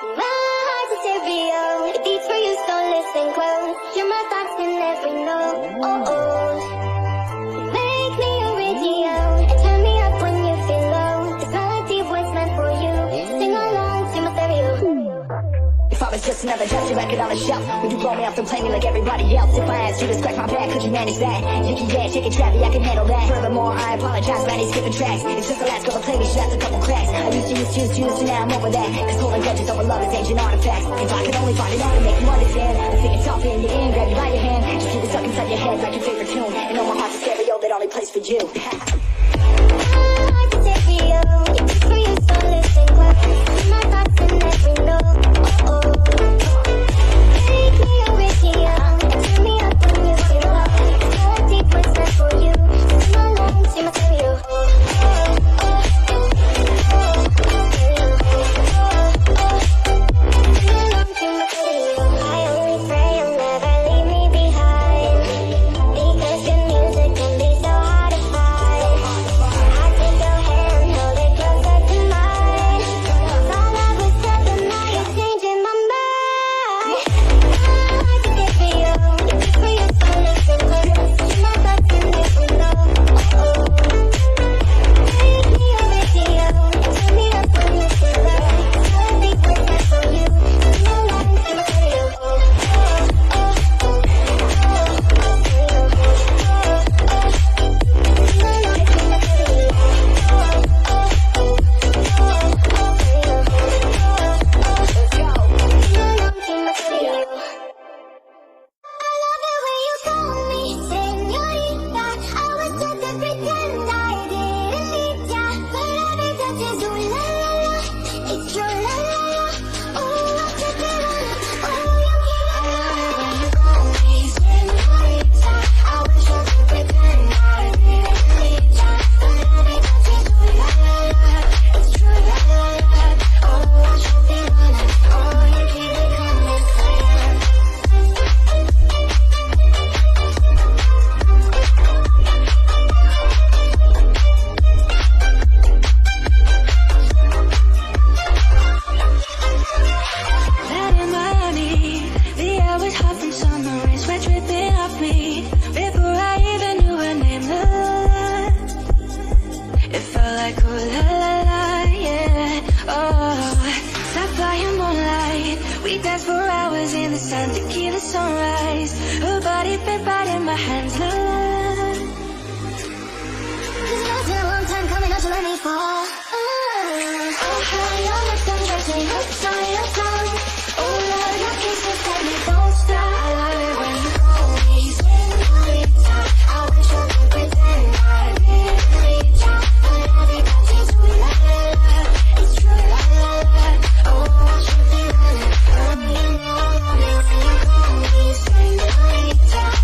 My heart's a stereo, it beats for you, so listen close. Hear my thoughts in every note. Oh, oh. Make me a radio and turn me up when you feel low. This melody was meant for you. Sing along to my stereo. If I was just another dusty record on the shelf, would you blow me up and play me like everybody else? If I asked you to scratch my back, could you manage that? Yicky yeah, chicken trappy, I can handle that. Furthermore, I apologize for any skipping tracks. It's just the last girl to play me, she left a couple cracks. I used to, now I'm over that. Cause holding grudges over love is ancient artifacts. If I could only find it out to make you understand, I think it's tough in the end, grab you by your hand. Just keep it stuck inside your head like your favorite tune. And know my heart's a stereo that only plays for you. My heart's a stereo, it beats for you, so listen close. Hear my thoughts in every note. Oh, oh. Make me a radio and turn me up when you feel low. This melody was meant for you. Sing along to my stereo. I only pray you'll never leave me behind, because good music can be so hard to find. I take your hand, hold it closer to mine. Thought I was set, but now you're changing my mind. My heart's a stereo, it beats for you, so listen close. Hear my thoughts in every note. Oh, oh. Make me a radio and turn me up when you feel low. This melody was meant for you. Sing along to my stereo.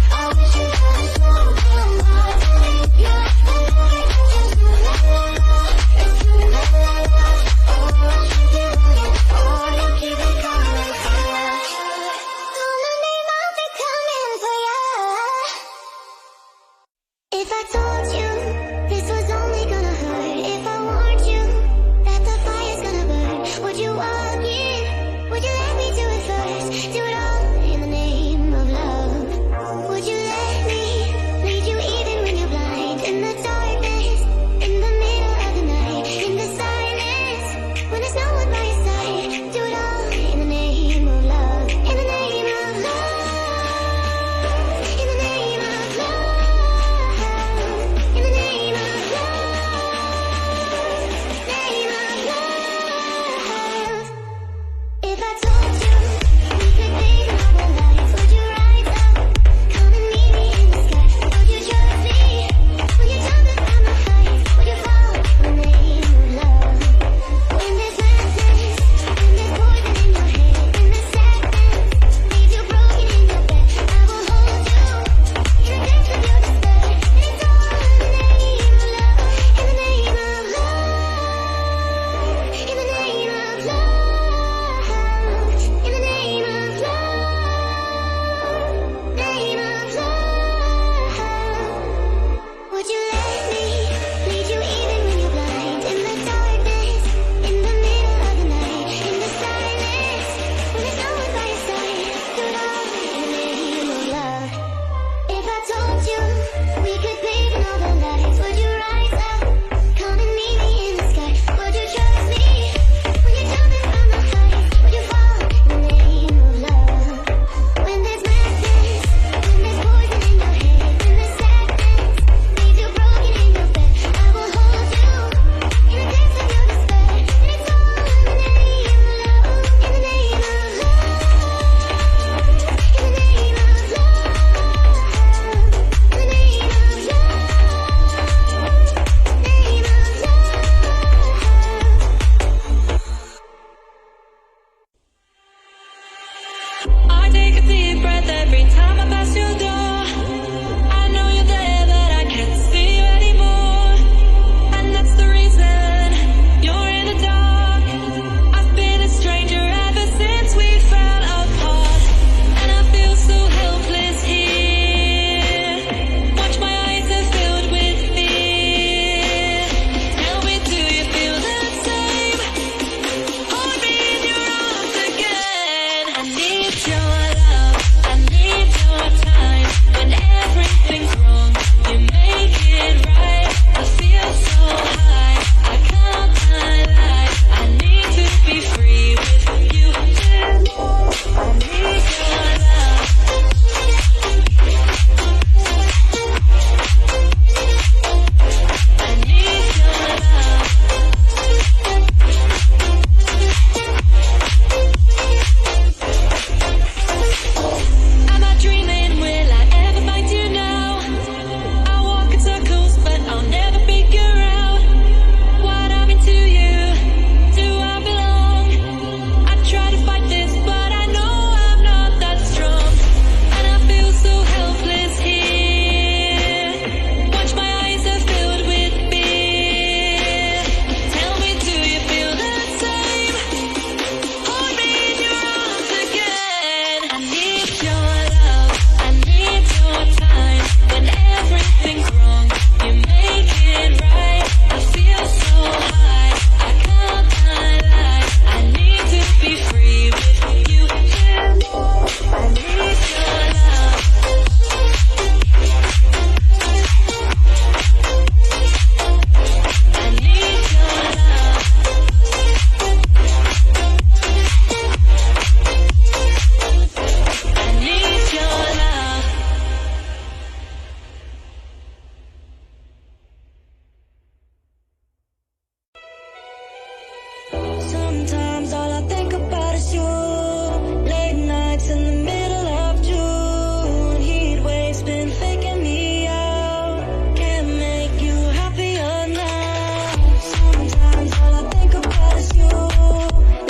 I wish you with every time I pass your door. I know you're there, but I can't see you anymore. And that's the reason you're in the dark. I've been a stranger ever since we fell apart, and I feel so helpless here. Watch, my eyes are filled with fear. Tell me, do you feel the same? Hold me in your arms again. I need your love, I need your time. When everything's wrong, you make it right. I feel so high, I can't lie. I need to be free with you. I need your love. I need your love. Am I dreaming? Will I ever find you now? I walk in circles, but I'll never figure out what I'm into you. Do I belong? I try to fight this, but I know I'm not that strong, and I feel so helpless here. Watch, my eyes are filled with fear. Tell me, do you feel the same? Hold me in your arms again. I need your love, I need your time. When everything's wrong, you make it right. I feel so high, I can't lie. I need to be free with you. I need your love. I need your love. I need your love. Sometimes all I think about is you. Late nights in the middle of June. Heat waves been faking me out. Can't make you happier now. Sometimes all I think about is you.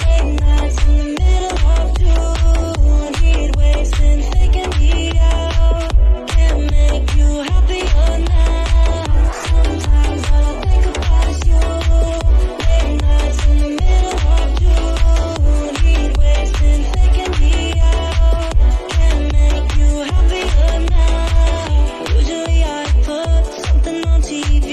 Late nights in the middle of June. Heat waves been faking me out. Can't make you happier now. Sometimes all I think about is you. Late nights in the middle of June. Heat waves been faking me out. Can't make you happier now. Usually I put something on TV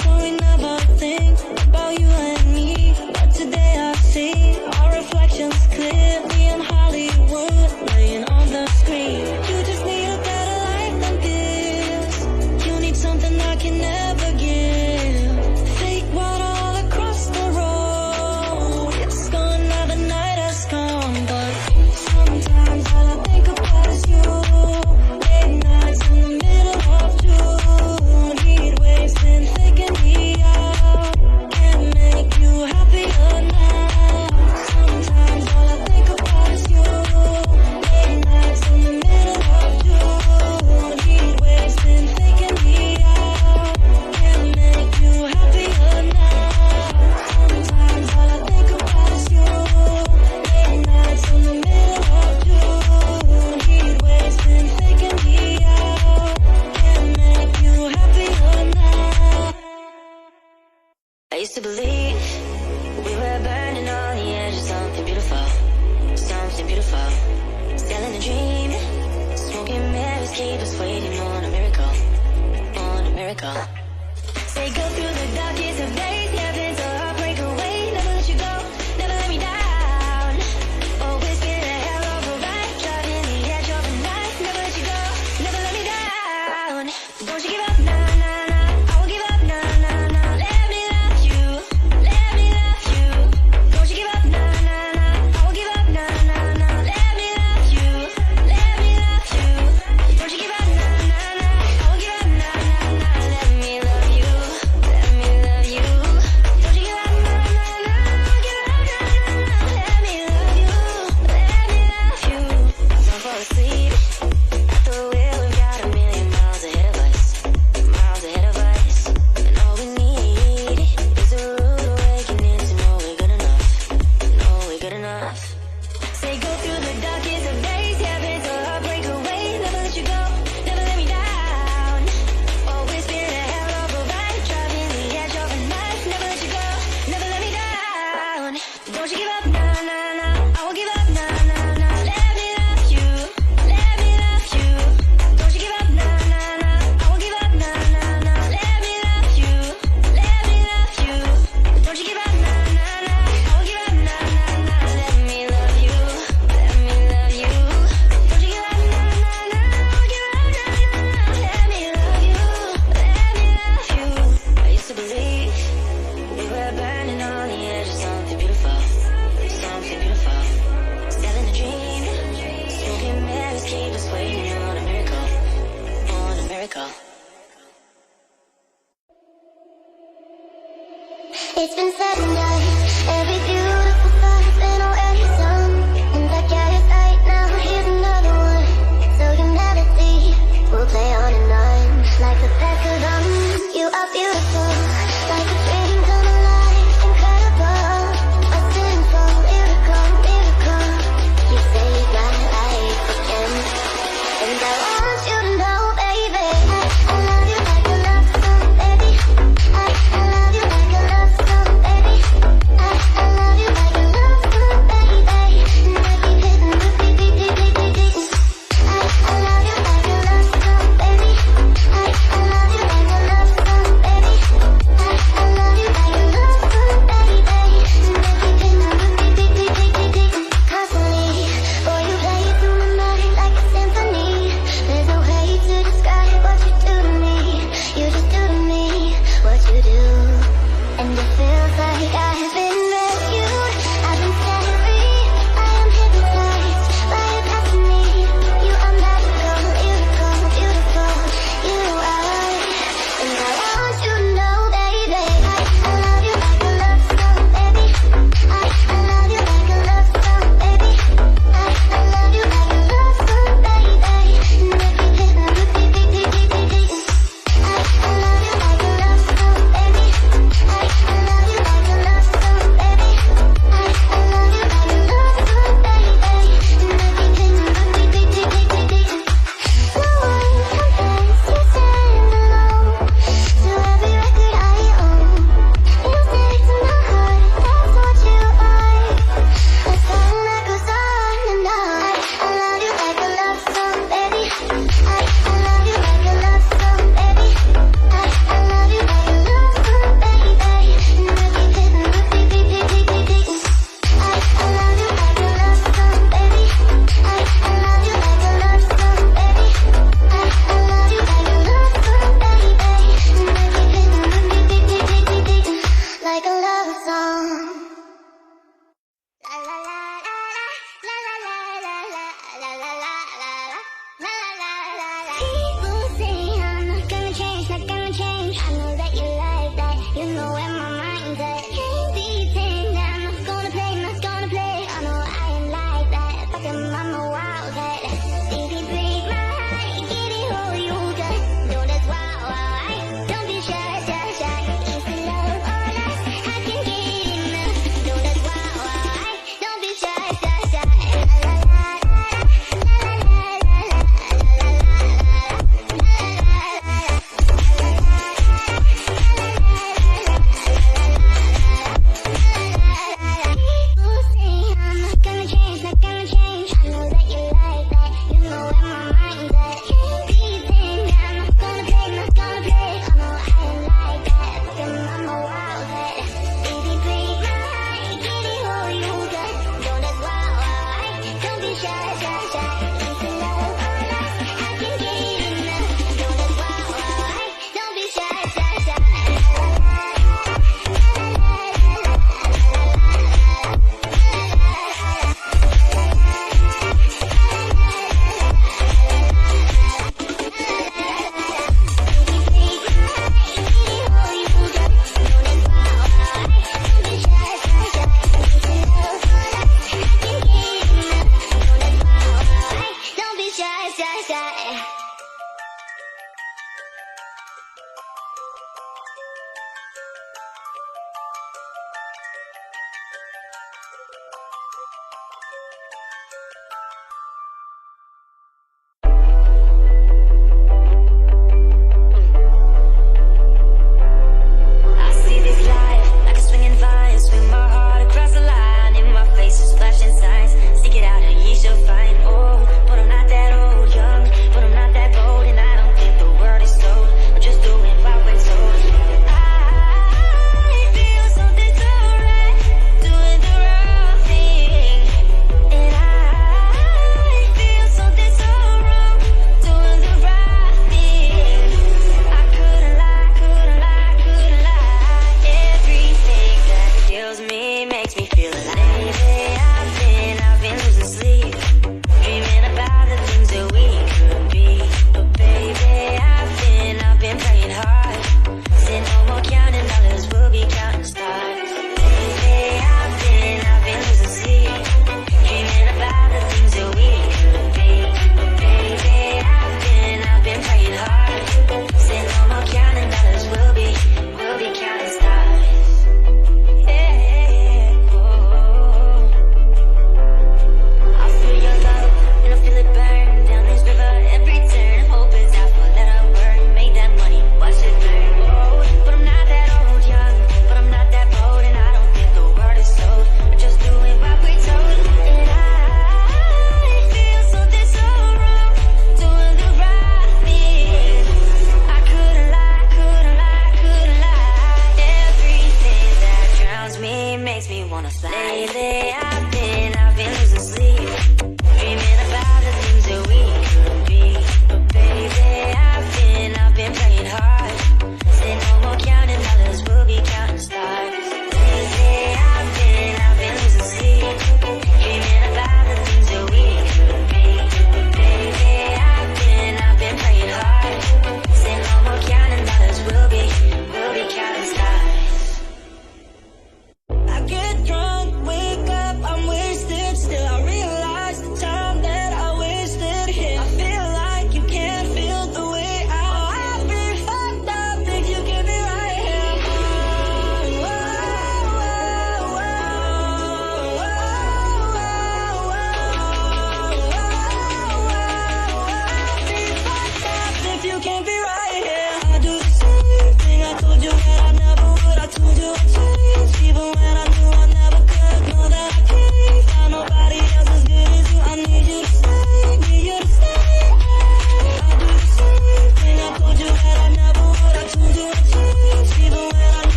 so we never think about you and me. But today I see our reflections clearly in Hollywood, laying on the screen. You just need a better life than this. You need something I can never give. Fake water all across the road. It's gone now, the night has come. But sometimes all I think about is you. Late nights in the middle of June. Heat waves been faking me out. Can't make you happier now. Sometimes all I think about is you. Late nights in the middle of June. Heat waves been faking me out. Can't make you happier now. Sometimes all I think about is you. Late nights in the middle of June. Heat waves been faking me out. Can't make you happier now. I used to believe we were burning on the edge of something beautiful, something beautiful. Still in a dream, smoking mirrors keep us waiting on a miracle, on a miracle. Say go through the darkest of days, heaven's a heartbreak away. Never let you go, never let me down. Always been a hell of a ride, driving the edge of the night. Never let you go, never let me down. Don't you give up, nah, nah, nah. I won't give up, nah, nah, nah. Let me love you, let me love you. Don't you give up, nah, nah, nah. I won't give up, nah, nah, nah. Let me love you, let me love you. Don't you give up, nah, nah, nah. I won't give up, nah, nah, nah. Let me love you, let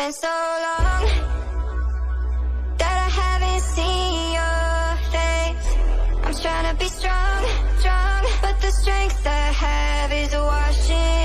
been so long that I haven't seen your face. I'm trying to be strong, strong, but the strength I have is washing